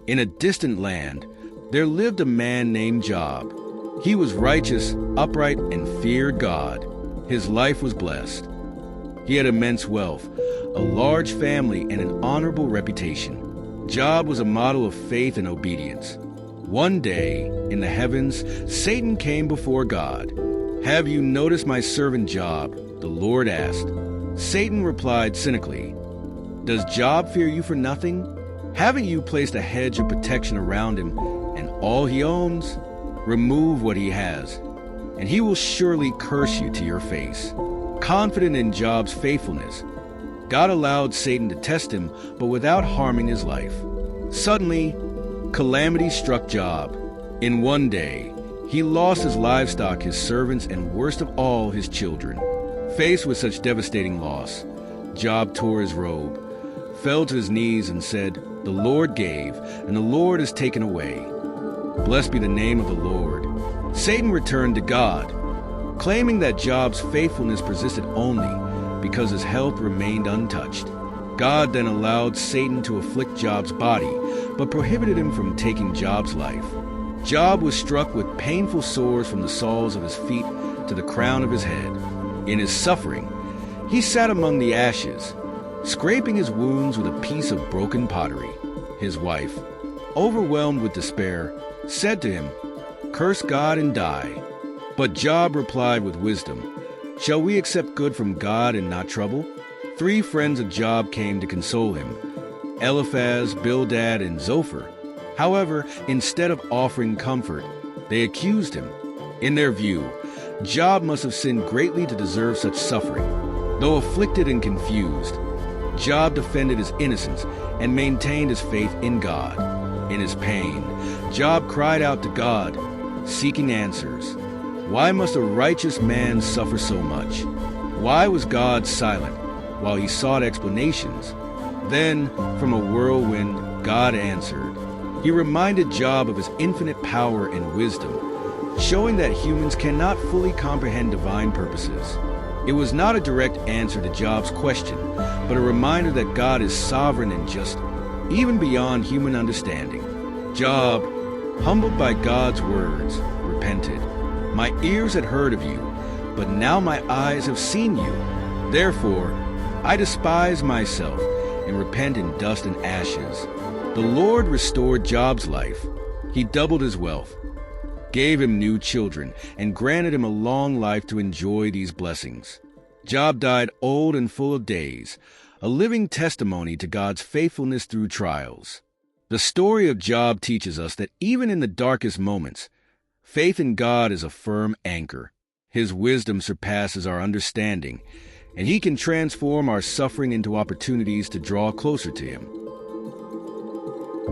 In a distant land, there lived a man named Job. He was righteous, upright, and feared God. His life was blessed. He had immense wealth, a large family, and an honorable reputation. Job was a model of faith and obedience. One day, in the heavens, Satan came before God. "Have you noticed my servant Job?" the Lord asked. Satan replied cynically, "Does Job fear you for nothing? Haven't you placed a hedge of protection around him and all he owns? Remove what he has, and he will surely curse you to your face." Confident in Job's faithfulness, God allowed Satan to test him, but without harming his life. Suddenly, calamity struck Job. In one day, he lost his livestock, his servants, and worst of all, his children. Faced with such devastating loss, Job tore his robe, fell to his knees, and said, "The Lord gave, and the Lord has taken away. Blessed be the name of the Lord." Satan returned to God, claiming that Job's faithfulness persisted only because his health remained untouched. God then allowed Satan to afflict Job's body, but prohibited him from taking Job's life. Job was struck with painful sores from the soles of his feet to the crown of his head. In his suffering, he sat among the ashes, scraping his wounds with a piece of broken pottery. His wife, overwhelmed with despair, said to him, "Curse God and die." But Job replied with wisdom, "Shall we accept good from God and not trouble?" 3 friends of Job came to console him, Eliphaz, Bildad, and Zophar. However, instead of offering comfort, they accused him. In their view, Job must have sinned greatly to deserve such suffering. Though afflicted and confused, Job defended his innocence and maintained his faith in God. In his pain, Job cried out to God, seeking answers. Why must a righteous man suffer so much? Why was God silent while he sought explanations? Then, from a whirlwind, God answered. He reminded Job of his infinite power and wisdom, showing that humans cannot fully comprehend divine purposes. It was not a direct answer to Job's question, but a reminder that God is sovereign and just, even beyond human understanding. Job, humbled by God's words, repented. "My ears had heard of you, but now my eyes have seen you. Therefore, I despise myself and repent in dust and ashes." The Lord restored Job's life. He doubled his wealth, gave him new children, and granted him a long life to enjoy these blessings. Job died old and full of days, a living testimony to God's faithfulness through trials. The story of Job teaches us that even in the darkest moments, faith in God is a firm anchor. His wisdom surpasses our understanding, and he can transform our suffering into opportunities to draw closer to him.